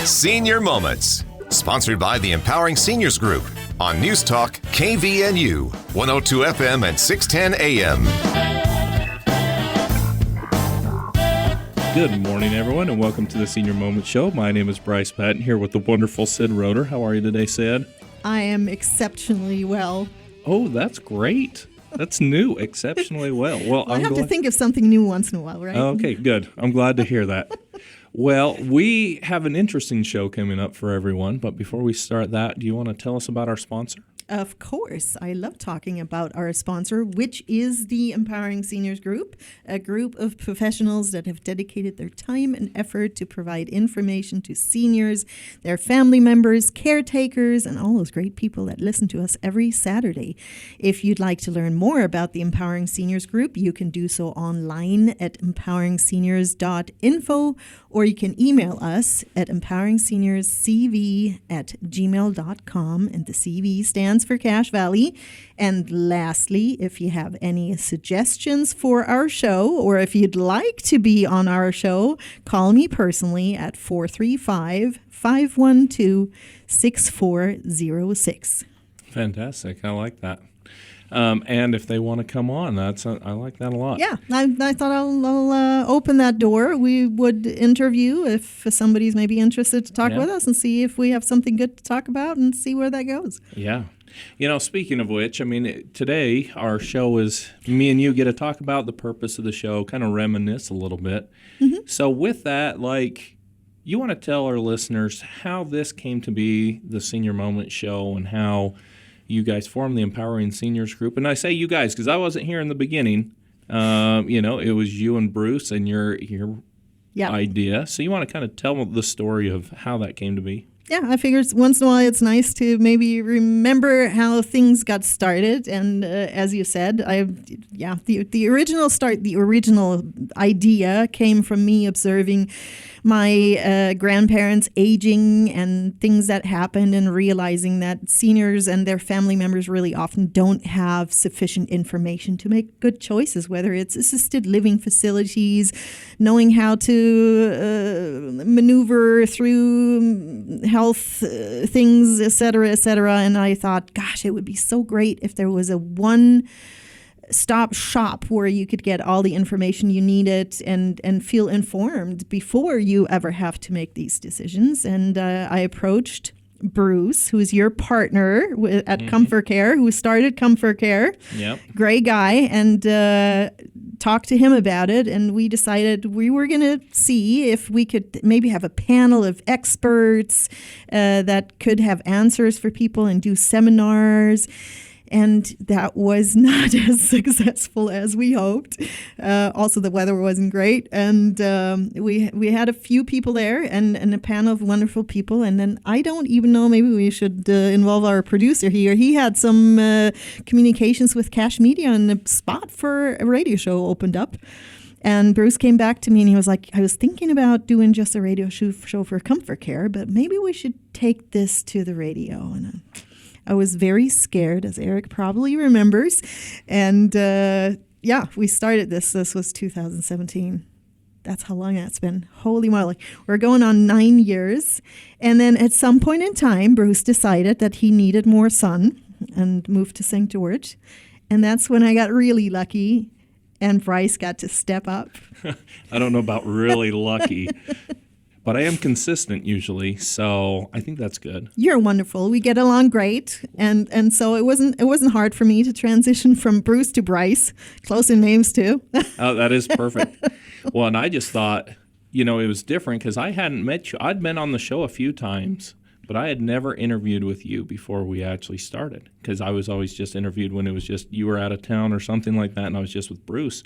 Senior Moments, sponsored by the Empowering Seniors Group on News Talk KVNU, 102 FM and 610 AM. Good morning, everyone, and welcome to the Senior Moment Show. My name is Bryce Patton, here with the wonderful Sid Roeder. How are you today, Sid? I am exceptionally well. Oh, that's great. That's new, exceptionally well. Well, I have to think of something new once in a while, right? Okay, good. I'm glad to hear that. Well, we have an interesting show coming up for everyone, but before we start that, do you want to tell us about our sponsor? Of course. I love talking about our sponsor, which is the Empowering Seniors Group, a group of professionals that have dedicated their time and effort to provide information to seniors, their family members, caretakers, and all those great people that listen to us every Saturday. If you'd like to learn more about the Empowering Seniors Group, you can do so online at empoweringseniors.info, or you can email us at empoweringseniorscv@gmail.com, and the CV stands for Cache Valley. And lastly, if you have any suggestions for our show, or if you'd like to be on our show, call me personally at 435-512-6406. Fantastic. I like that. And if they want to come on, I like that a lot. Yeah, I thought I'll open that door. We would interview if somebody's maybe interested to talk with us and see if we have something good to talk about and see where that goes. Yeah. You know, speaking of which, I mean, today our show is me and you get to talk about the purpose of the show, kind of reminisce a little bit. Mm-hmm. So with that, you want to tell our listeners how this came to be the Senior Moment Show and how you guys formed the Empowering Seniors Group. And I say you guys because I wasn't here in the beginning. It was you and Bruce and your idea. So you want to kind of tell the story of how that came to be? Yeah, I figured once in a while it's nice to maybe remember how things got started. And as you said, the original idea came from me observing my grandparents aging and things that happened, and realizing that seniors and their family members really often don't have sufficient information to make good choices, whether it's assisted living facilities, knowing how to maneuver through health things, et cetera, et cetera. And I thought, gosh, it would be so great if there was a one-stop shop where you could get all the information you needed and feel informed before you ever have to make these decisions. And I approached Bruce, who is your partner at Comfort Care, who started Comfort Care. Yep. Great guy, and talked to him about it. And we decided we were going to see if we could maybe have a panel of experts that could have answers for people and do seminars. And that was not as successful as we hoped. Also, the weather wasn't great. And we had a few people there and a panel of wonderful people. And then I don't even know, maybe we should involve our producer here. He had some communications with Cache Media, and a spot for a radio show opened up. And Bruce came back to me and he was like, I was thinking about doing just a radio show for Comfort Care, but maybe we should take this to the radio. And I was very scared, as Eric probably remembers. And we started this. This was 2017. That's how long that's been. Holy moly. We're going on 9 years. And then at some point in time, Bruce decided that he needed more sun and moved to St. George. And that's when I got really lucky and Bryce got to step up. I don't know about really lucky. But I am consistent usually, so I think that's good. You're wonderful. We get along great, and so it wasn't hard for me to transition from Bruce to Bryce. Close in names too. Oh, that is perfect. Well, and I just thought, it was different because I hadn't met you. I'd been on the show a few times, but I had never interviewed with you before we actually started, because I was always just interviewed when it was just you were out of town or something like that, and I was just with Bruce.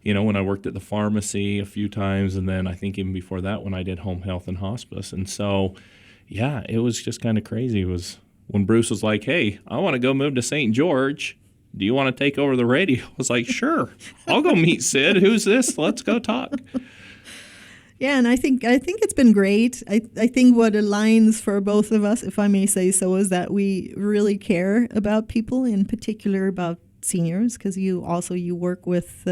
When I worked at the pharmacy a few times, and then I think even before that when I did home health and hospice. And so, it was just kind of crazy. It was when Bruce was like, hey, I want to go move to St. George. Do you want to take over the radio? I was like, sure. I'll go meet Sid. Who's this? Let's go talk. Yeah, and I think it's been great. I think what aligns for both of us, if I may say so, is that we really care about people, in particular about seniors, because you work with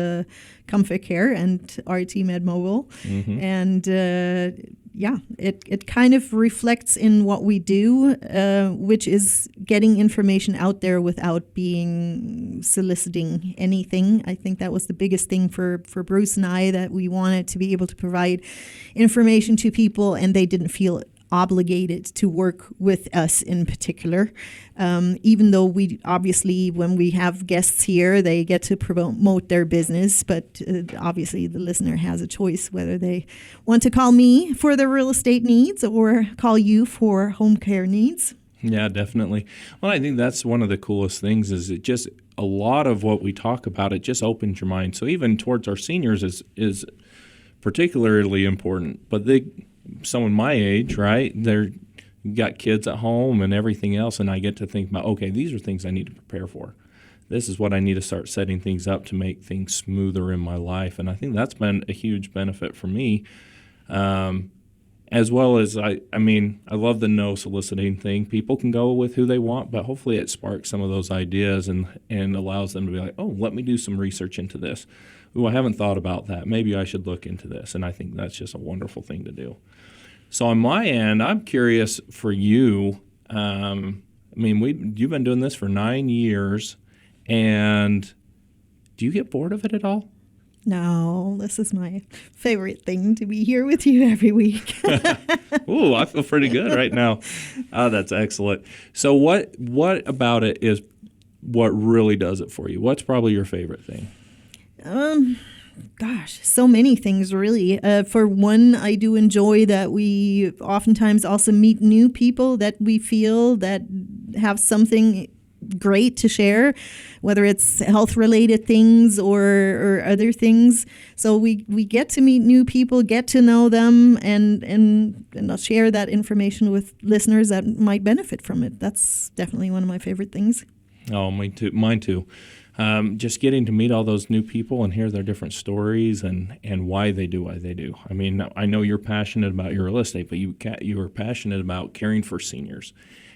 Comfort Care and RT Med Mobile, and it kind of reflects in what we do, which is getting information out there without being soliciting anything. I think that was the biggest thing for Bruce and I, that we wanted to be able to provide information to people and they didn't feel obligated to work with us in particular. Even though we obviously, when we have guests here, they get to promote their business, but obviously the listener has a choice whether they want to call me for their real estate needs or call you for home care needs. Yeah, definitely. Well, I think that's one of the coolest things is it just, a lot of what we talk about, it just opens your mind. So even towards our seniors is particularly important, but someone my age, right? They're got kids at home and everything else, and I get to think about, okay, these are things I need to prepare for. This is what I need to start setting things up to make things smoother in my life, and I think that's been a huge benefit for me. As well as, I love the no soliciting thing. People can go with who they want, but hopefully it sparks some of those ideas and allows them to be like, oh, let me do some research into this. Ooh, I haven't thought about that. Maybe I should look into this. And I think that's just a wonderful thing to do. So on my end, I'm curious for you. You've been doing this for 9 years, and do you get bored of it at all? No, this is my favorite thing, to be here with you every week. Ooh, I feel pretty good right now. Oh, that's excellent. So what about it is what really does it for you? What's probably your favorite thing? So many things, really. For one, I do enjoy that we oftentimes also meet new people that we feel that have something great to share, whether it's health-related things or other things. So we get to meet new people, get to know them, and I'll share that information with listeners that might benefit from it. That's definitely one of my favorite things. Oh, mine too. Just getting to meet all those new people and hear their different stories and why they do what they do. I mean, I know you're passionate about your real estate, but you are passionate about caring for seniors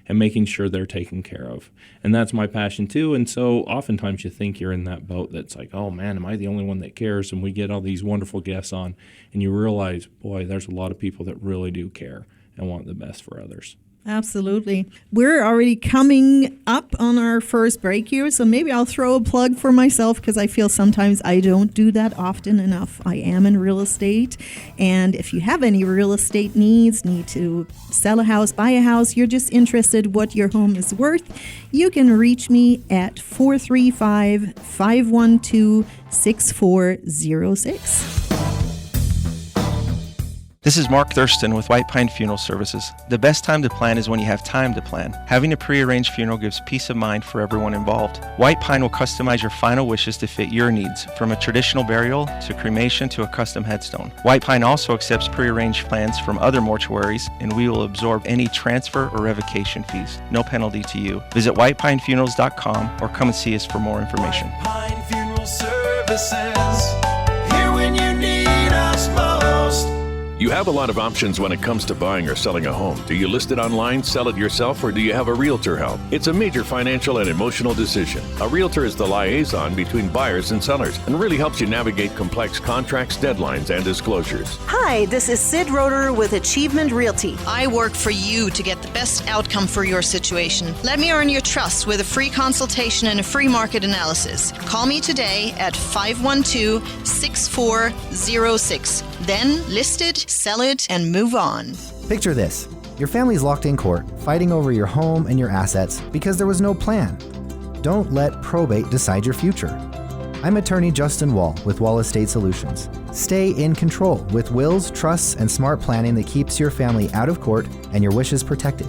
and making sure they're taken care of. And that's my passion too. And so oftentimes you think you're in that boat that's like, oh man, am I the only one that cares? And we get all these wonderful guests on and you realize, boy, there's a lot of people that really do care and want the best for others. Absolutely. We're already coming up on our first break here, so maybe I'll throw a plug for myself because I feel sometimes I don't do that often enough. I am in real estate, and if you have any real estate needs, need to sell a house, buy a house, you're just interested what your home is worth, you can reach me at 435-512-6406. This is Mark Thurston with White Pine Funeral Services. The best time to plan is when you have time to plan. Having a pre-arranged funeral gives peace of mind for everyone involved. White Pine will customize your final wishes to fit your needs, from a traditional burial to cremation to a custom headstone. White Pine also accepts pre-arranged plans from other mortuaries, and we will absorb any transfer or revocation fees. No penalty to you. Visit whitepinefunerals.com or come and see us for more information. White Pine Funeral Services, here when you need us most. You have a lot of options when it comes to buying or selling a home. Do you list it online, sell it yourself, or do you have a realtor help? It's a major financial and emotional decision. A realtor is the liaison between buyers and sellers and really helps you navigate complex contracts, deadlines, and disclosures. Hi, this is Sid Roeder with Achievement Realty. I work for you to get the best outcome for your situation. Let me earn your trust with a free consultation and a free market analysis. Call me today at 512-6406. Then list it, sell it, and move on. Picture this. Your family's locked in court, fighting over your home and your assets because there was no plan. Don't let probate decide your future. I'm attorney Justin Wall with Wall Estate Solutions. Stay in control with wills, trusts, and smart planning that keeps your family out of court and your wishes protected.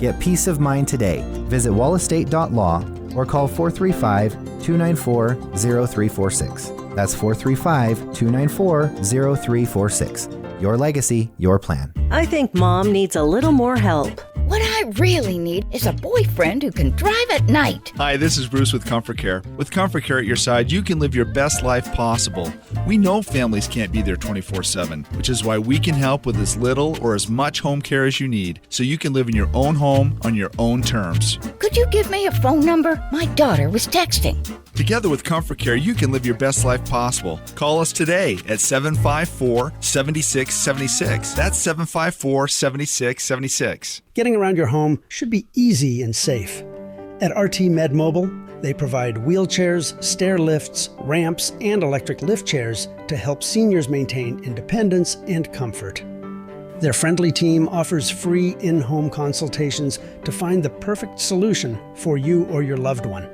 Get peace of mind today. Visit wallestate.law or call 435-294-0346. That's 435-294-0346. Your legacy, your plan. I think Mom needs a little more help. What I really need is a boyfriend who can drive at night. Hi, this is Bruce with Comfort Care. With Comfort Care at your side, you can live your best life possible. We know families can't be there 24/7, which is why we can help with as little or as much home care as you need, so you can live in your own home on your own terms. Could you give me a phone number? My daughter was texting. Together with Comfort Care, you can live your best life possible. Call us today at 754-7676. That's 754-7676. Getting around your home should be easy and safe. At RT Med Mobile, they provide wheelchairs, stair lifts, ramps, and electric lift chairs to help seniors maintain independence and comfort. Their friendly team offers free in-home consultations to find the perfect solution for you or your loved one.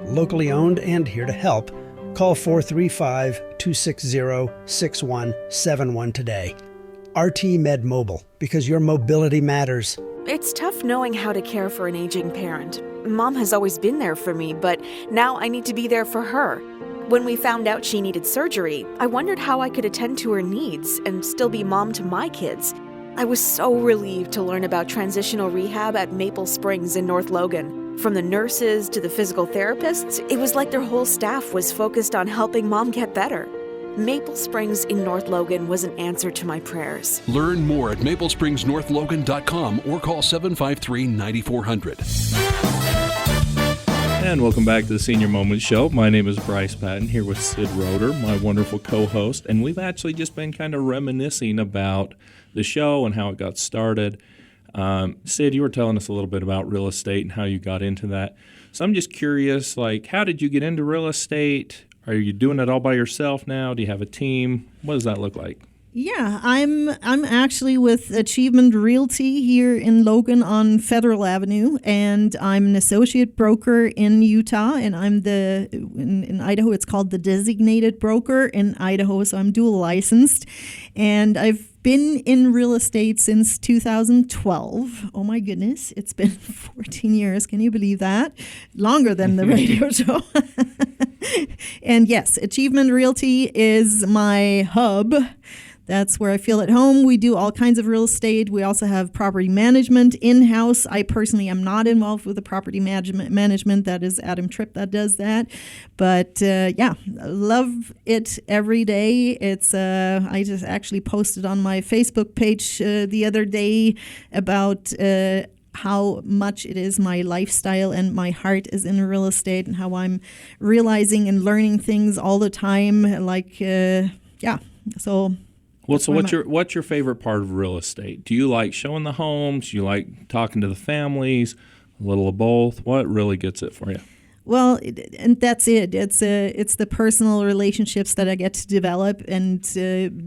Locally owned and here to help. Call 435-260-6171 today. RT Med Mobile, because your mobility matters. It's tough knowing how to care for an aging parent. Mom has always been there for me, but now I need to be there for her. When we found out she needed surgery, I wondered how I could attend to her needs and still be mom to my kids. I was so relieved to learn about transitional rehab at Maple Springs in North Logan. From the nurses to the physical therapists, it was like their whole staff was focused on helping Mom get better. Maple Springs in North Logan was an answer to my prayers. Learn more at maplespringsnorthlogan.com or call 753-9400. And welcome back to the Senior Moment Show. My name is Bryce Patton, here with Sid Roeder, my wonderful co-host. And we've actually just been kind of reminiscing about the show and how it got started. Sid, you were telling us a little bit about real estate and how you got into that. So I'm just curious, like, how did you get into real estate? Are you doing it all by yourself now? Do you have a team? What does that look like? Yeah, I'm actually with Achievement Realty here in Logan on Federal Avenue, and I'm an associate broker in Utah, and I'm in Idaho it's called the designated broker in Idaho, so I'm dual licensed, and I've been in real estate since 2012. Oh my goodness, it's been 14 years. Can you believe that? Longer than the radio show. And yes, Achievement Realty is my hub. That's where I feel at home. We do all kinds of real estate. We also have property management in-house. I personally am not involved with the property management. That is Adam Tripp that does that. But yeah, I love it every day. It's I just actually posted on my Facebook page the other day about how much it is my lifestyle and my heart is in real estate and how I'm realizing and learning things all the time. Like, yeah, so... Well, so what's your favorite part of real estate? Do you like showing the homes? Do you like talking to the families? A little of both? What really gets it for you? Well, and that's it. It's the personal relationships that I get to develop and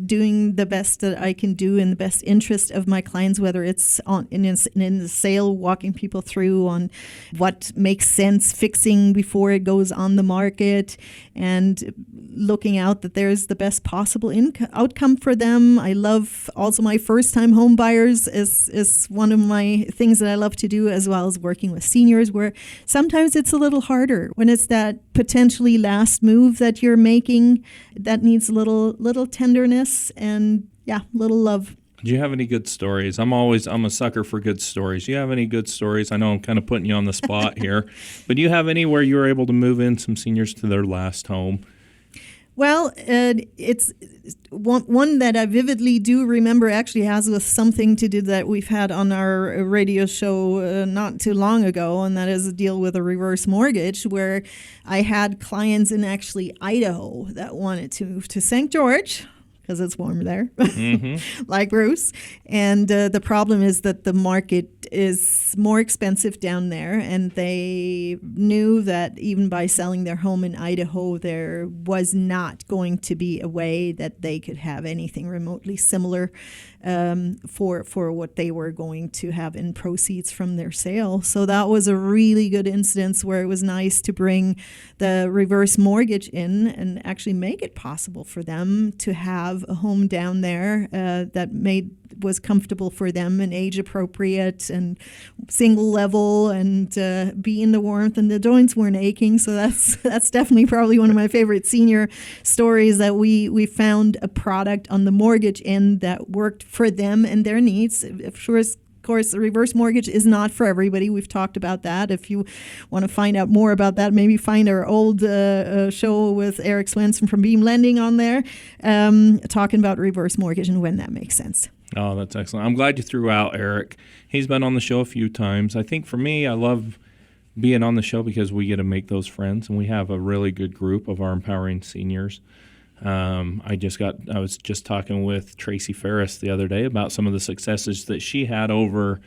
doing the best that I can do in the best interest of my clients, whether it's in the sale, walking people through on what makes sense, fixing before it goes on the market, and looking out that there's the best possible outcome for them. I love also my first-time home buyers is one of my things that I love to do, as well as working with seniors, where sometimes it's a little harder when it's that potentially last move that you're making that needs a little tenderness and little love. Do you have any good stories? I'm a sucker for good stories. Do you have any good stories? I know I'm kind of putting you on the spot here, but do you have any where you were able to move in some seniors to their last home? Well, it's one that I vividly do remember actually has with something to do that we've had on our radio show not too long ago, and that is a deal with a reverse mortgage where I had clients in actually Idaho that wanted to move to St. George, because it's warm there, like Bruce. And the problem is that the market is more expensive down there, and they knew that even by selling their home in Idaho, there was not going to be a way that they could have anything remotely similar for what they were going to have in proceeds from their sale. So that was a really good instance where it was nice to bring the reverse mortgage in and actually make it possible for them to have a home down there that was comfortable for them and age appropriate and single level and be in the warmth, and the joints weren't aching. So that's definitely probably one of my favorite senior stories, that we found a product on the mortgage end that worked for them and their needs. Of course, course, reverse mortgage is not for everybody. We've talked about that. If you want to find out more about that, maybe find our old show with Eric Swenson from Beam Lending on there, talking about reverse mortgage and when that makes sense. Oh, that's excellent. I'm glad you threw out Eric. He's been on the show a few times. I think for me, I love being on the show because we get to make those friends, and we have a really good group of our empowering seniors. I was just talking with Tracy Ferris the other day about some of the successes that she had over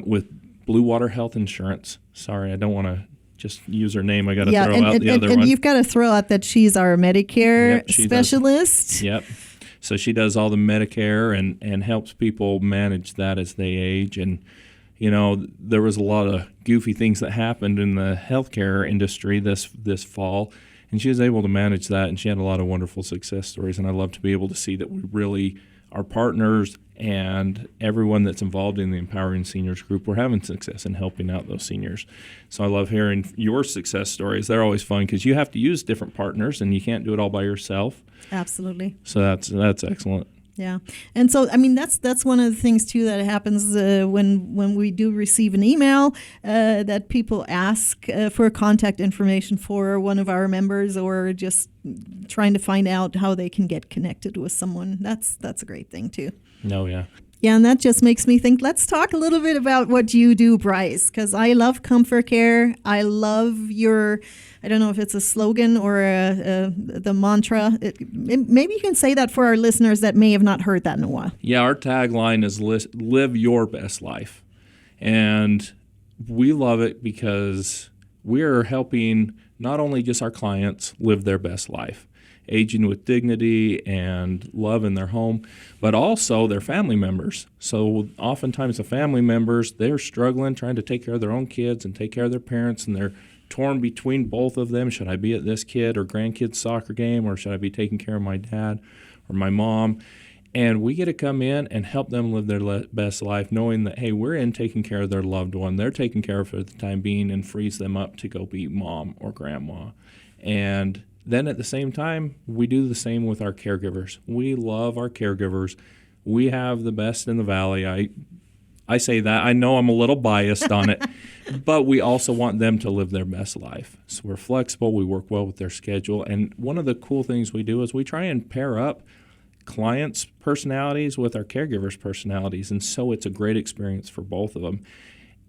with Blue Water Health Insurance. Sorry, I don't want to just use her name. I got to throw out the other one. And you've got to throw out that she's our Medicare specialist. Yep. So she does all the Medicare and helps people manage that as they age. And, you know, there was a lot of goofy things that happened in the healthcare industry this fall, and she was able to manage that, and she had a lot of wonderful success stories. And I love to be able to see that we really, our partners and everyone that's involved in the Empowering Seniors group, we're having success in helping out those seniors. So I love hearing your success stories. They're always fun because you have to use different partners, and you can't do it all by yourself. Absolutely. So that's excellent. Yeah. And so, I mean, that's one of the things, too, that happens when we do receive an email that people ask for contact information for one of our members, or just trying to find out how they can get connected with someone. That's a great thing, too. Oh, yeah. Yeah, and that just makes me think, let's talk a little bit about what you do, Bryce, because I love Comfort Care. I love your, I don't know if it's a slogan or the mantra. Maybe you can say that for our listeners that may have not heard that in a while. Yeah, our tagline is live your best life. And we love it because we're helping not only just our clients live their best life, aging with dignity and love in their home, but also their family members. So oftentimes the family members, they're struggling trying to take care of their own kids and take care of their parents, and they're torn between both of them. Should I be at this kid or grandkid's soccer game, or should I be taking care of my dad or my mom? And we get to come in and help them live their best life, knowing that, hey, we're in taking care of their loved one. They're taken care of for the time being, and frees them up to go be mom or grandma. And then at the same time, we do the same with our caregivers. We love our caregivers. We have the best in the valley. I say that. I know I'm a little biased on it, but we also want them to live their best life. So we're flexible. We work well with their schedule. And one of the cool things we do is we try and pair up clients' personalities with our caregivers' personalities. And so it's a great experience for both of them.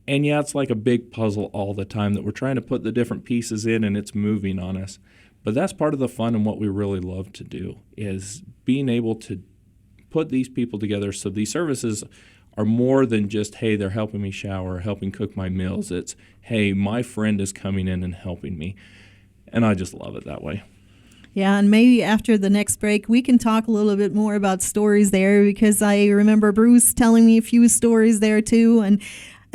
And yeah, it's like a big puzzle all the time that we're trying to put the different pieces in, and it's moving on us. But that's part of the fun, and what we really love to do is being able to put these people together. So these services are more than just, hey, they're helping me shower, helping cook my meals. It's, hey, my friend is coming in and helping me. And I just love it that way. Yeah, and maybe after the next break, we can talk a little bit more about stories there, because I remember Bruce telling me a few stories there too. And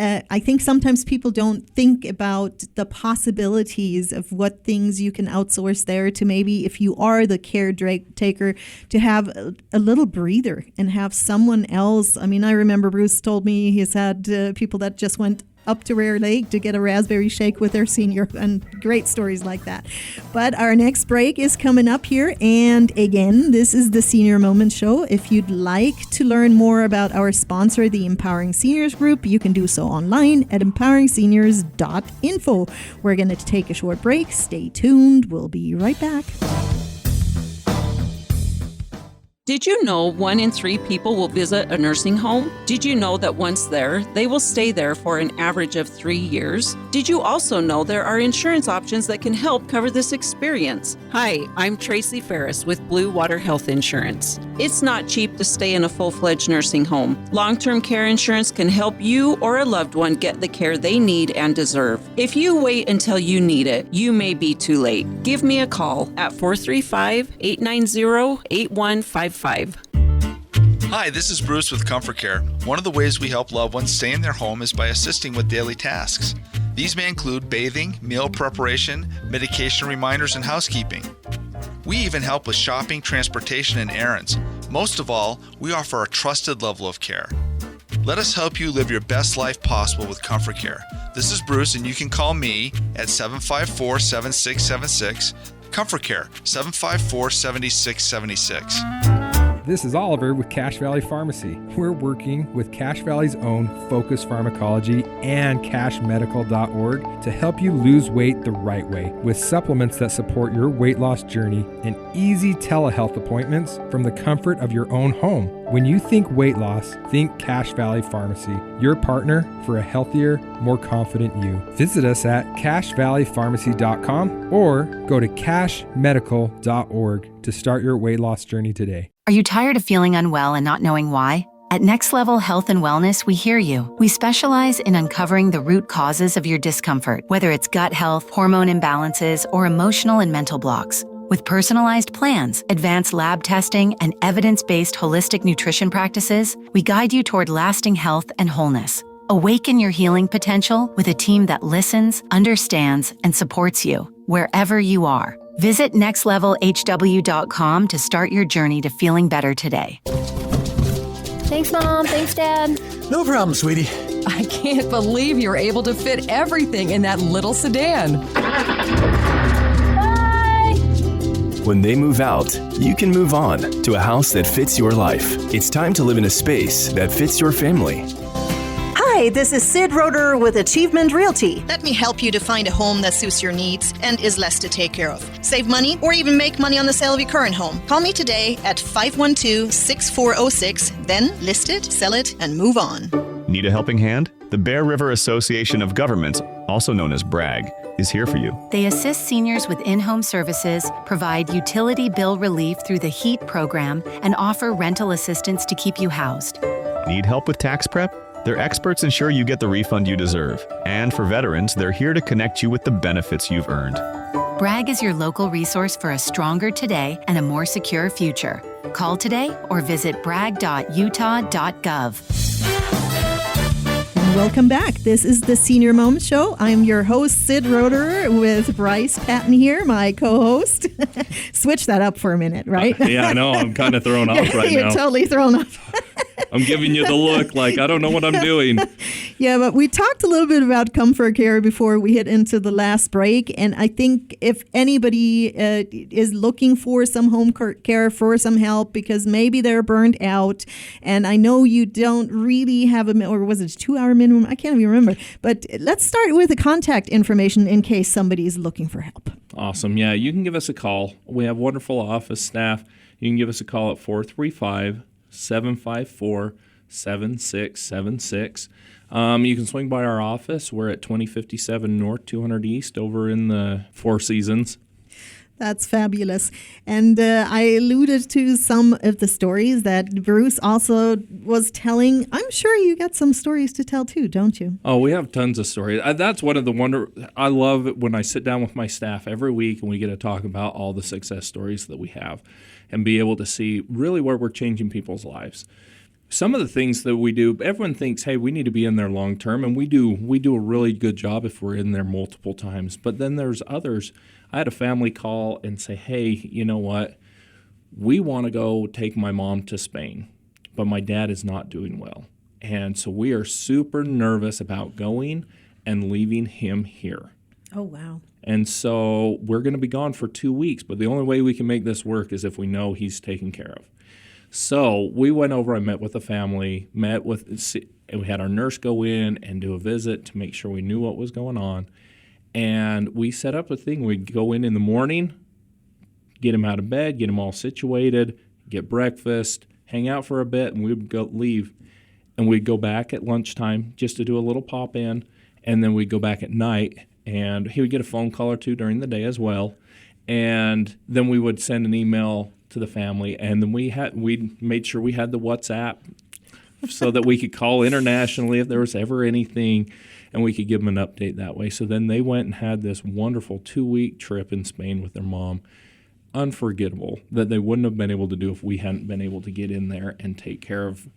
I think sometimes people don't think about the possibilities of what things you can outsource there, to maybe, if you are the caretaker, to have a little breather and have someone else. I mean, I remember Bruce told me he's had people that just went up to Rare Lake to get a raspberry shake with their senior, and great stories like that. But our next break is coming up here, and again, this is the Senior Moment Show. If you'd like to learn more about our sponsor, the Empowering Seniors Group, you can do so online at empoweringseniors.info. We're going to take a short break. Stay tuned. We'll be right back. Did you know 1 in 3 people will visit a nursing home? Did you know that once there, they will stay there for an average of 3 years? Did you also know there are insurance options that can help cover this experience? Hi, I'm Tracy Ferris with Blue Water Health Insurance. It's not cheap to stay in a full-fledged nursing home. Long-term care insurance can help you or a loved one get the care they need and deserve. If you wait until you need it, you may be too late. Give me a call at 435-890-8155. Hi, this is Bruce with Comfort Care. One of the ways we help loved ones stay in their home is by assisting with daily tasks. These may include bathing, meal preparation, medication reminders, and housekeeping. We even help with shopping, transportation, and errands. Most of all, we offer a trusted level of care. Let us help you live your best life possible with Comfort Care. This is Bruce, and you can call me at 754-7676. Comfort Care, 754-7676. This is Oliver with Cache Valley Pharmacy. We're working with Cache Valley's own Focus Pharmacology and CacheMedical.org to help you lose weight the right way with supplements that support your weight loss journey and easy telehealth appointments from the comfort of your own home. When you think weight loss, think Cache Valley Pharmacy, your partner for a healthier, more confident you. Visit us at CacheValleyPharmacy.com or go to CacheMedical.org to start your weight loss journey today. Are you tired of feeling unwell and not knowing why? At Next Level Health and Wellness, we hear you. We specialize in uncovering the root causes of your discomfort, whether it's gut health, hormone imbalances, or emotional and mental blocks. With personalized plans, advanced lab testing, and evidence-based holistic nutrition practices, we guide you toward lasting health and wholeness. Awaken your healing potential with a team that listens, understands, and supports you wherever you are. Visit nextlevelhw.com to start your journey to feeling better today. Thanks, Mom. Thanks, Dad. No problem, sweetie. I can't believe you're able to fit everything in that little sedan. When they move out, you can move on to a house that fits your life. It's time to live in a space that fits your family. Hi, this is Sid Roeder with Achievement Realty. Let me help you to find a home that suits your needs and is less to take care of. Save money or even make money on the sale of your current home. Call me today at 512-6406, then list it, sell it, and move on. Need a helping hand? The Bear River Association of Governments, also known as BRAG, is here for you. They assist seniors with in-home services, provide utility bill relief through the HEAT program, and offer rental assistance to keep you housed. Need help with tax prep? Their experts ensure you get the refund you deserve. And for veterans, they're here to connect you with the benefits you've earned. BRAG is your local resource for a stronger today and a more secure future. Call today or visit brag.utah.gov. Welcome back. This is the Senior Moments Show. I'm your host, Sid Roeder, with Bryce Patton here, my co-host. Switch that up for a minute, right? Yeah, I know. I'm kind of thrown off right You're now. totally thrown off. I'm giving you the look like I don't know what I'm doing. Yeah, but we talked a little bit about comfort care before we hit into the last break. And I think if anybody is looking for some home care, for some help, because maybe they're burned out, and I know you don't really have or was it a 2-hour minimum? I can't even remember. But let's start with the contact information in case somebody's looking for help. Awesome. Yeah, you can give us a call. We have wonderful office staff. You can give us a call at 435-754-7676. You can swing by our office. We're at 2057 North, 200 East, over in the Four Seasons. That's fabulous. And I alluded to some of the stories that Bruce also was telling. I'm sure you got some stories to tell too, don't you? Oh, we have tons of stories. That's one of the I love it when I sit down with my staff every week and we get to talk about all the success stories that we have and be able to see really where we're changing people's lives. Some of the things that we do, everyone thinks, hey, we need to be in there long term, and we do a really good job if we're in there multiple times. But then there's others. I had a family call and say, hey, you know what? We want to go take my mom to Spain, but my dad is not doing well. And so we are super nervous about going and leaving him here. Oh, wow. And so we're going to be gone for 2 weeks, but the only way we can make this work is if we know he's taken care of. So we went over, I met with the family, we had our nurse go in and do a visit to make sure we knew what was going on. And we set up a thing. We'd go in the morning, get him out of bed, get him all situated, get breakfast, hang out for a bit, and we'd go leave. And we'd go back at lunchtime just to do a little pop-in, and then we'd go back at night, and he would get a phone call or two during the day as well. And then we would send an email to the family, and then we made sure we had the WhatsApp so that we could call internationally if there was ever anything, and we could give them an update that way. So then they went and had this wonderful 2-week trip in Spain with their mom. Unforgettable that they wouldn't have been able to do if we hadn't been able to get in there and take care of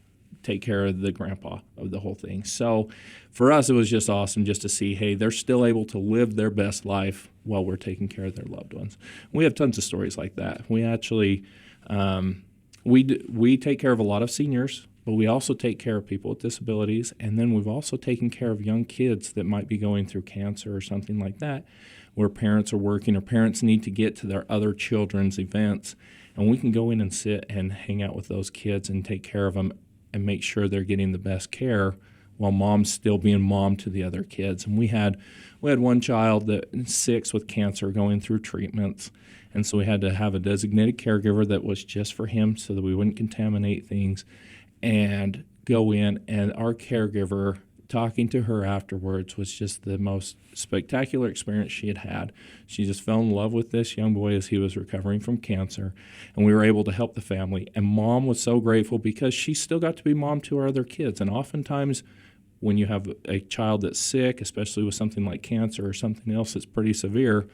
the grandpa of the whole thing. So for us, it was just awesome just to see, hey, they're still able to live their best life while we're taking care of their loved ones. We have tons of stories like that. We actually, we take care of a lot of seniors, but we also take care of people with disabilities. And then we've also taken care of young kids that might be going through cancer or something like that, where parents are working or parents need to get to their other children's events. And we can go in and sit and hang out with those kids and take care of them and make sure they're getting the best care while mom's still being mom to the other kids. And we had one child that 6 with cancer going through treatments. And so we had to have a designated caregiver that was just for him so that we wouldn't contaminate things, and go in, and our caregiver, talking to her afterwards, was just the most spectacular experience she had had. She just fell in love with this young boy as he was recovering from cancer, and we were able to help the family. And mom was so grateful because she still got to be mom to our other kids. And oftentimes when you have a child that's sick, especially with something like cancer or something else that's pretty severe,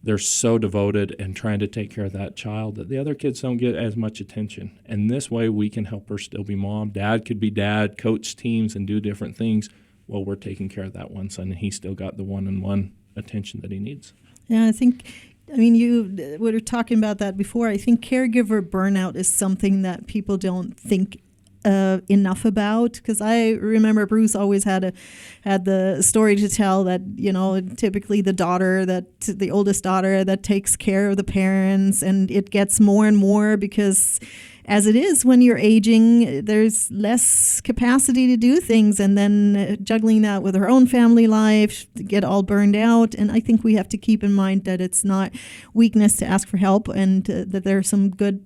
they're so devoted and trying to take care of that child that the other kids don't get as much attention. And this way we can help her still be mom. Dad could be dad, coach teams, and do different things while we're taking care of that one son, and he still got the one-on-one attention that he needs. Yeah, you were talking about that before. I think caregiver burnout is something that people don't think enough about, because I remember Bruce always had the story to tell that, typically the oldest daughter that takes care of the parents, and it gets more and more because as it is when you're aging, there's less capacity to do things, and then juggling that with her own family life, get all burned out. And I think we have to keep in mind that it's not weakness to ask for help, and that there are some good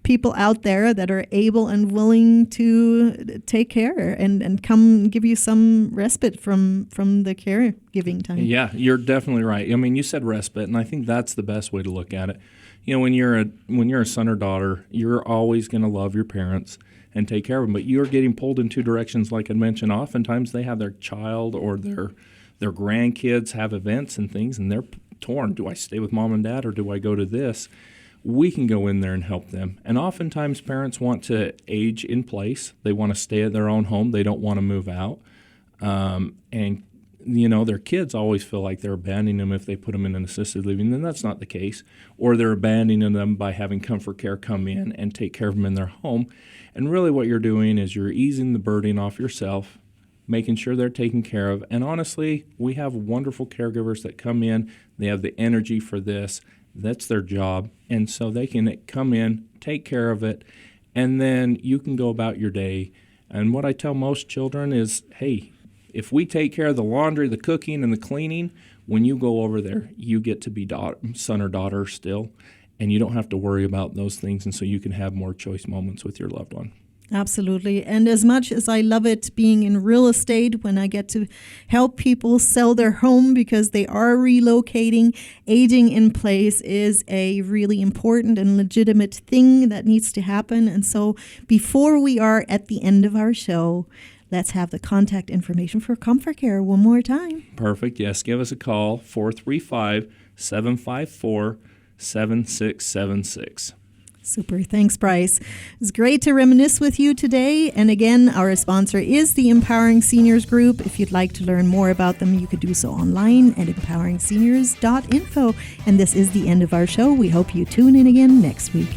people out there that are able and willing to take care and come give you some respite from the caregiving time. Yeah, you're definitely right. I mean, you said respite, and I think that's the best way to look at it. When you're a son or daughter, you're always going to love your parents and take care of them, but you're getting pulled in two directions. Like I mentioned, oftentimes they have their child or their grandkids have events and things, and they're torn. Do I stay with mom and dad, or do I go to this? We can go in there and help them. And oftentimes parents want to age in place. They want to stay at their own home. They don't want to move out. And their kids always feel like they're abandoning them if they put them in an assisted living. Then that's not the case. Or they're abandoning them by having Comfort Care come in and take care of them in their home. And really what you're doing is you're easing the burden off yourself, making sure they're taken care of. And honestly, we have wonderful caregivers that come in. They have the energy for this. That's their job. And so they can come in, take care of it, and then you can go about your day. And what I tell most children is, hey, if we take care of the laundry, the cooking, and the cleaning, when you go over there, you get to be son or daughter still, and you don't have to worry about those things, and so you can have more choice moments with your loved one. Absolutely. And as much as I love it being in real estate, when I get to help people sell their home because they are relocating, aging in place is a really important and legitimate thing that needs to happen. And so before we are at the end of our show, let's have the contact information for Comfort Care one more time. Perfect. Yes, give us a call, 435-754-7676. Super. Thanks, Bryce. It's great to reminisce with you today. And again, our sponsor is the Empowering Seniors Group. If you'd like to learn more about them, you could do so online at empoweringseniors.info. And this is the end of our show. We hope you tune in again next week.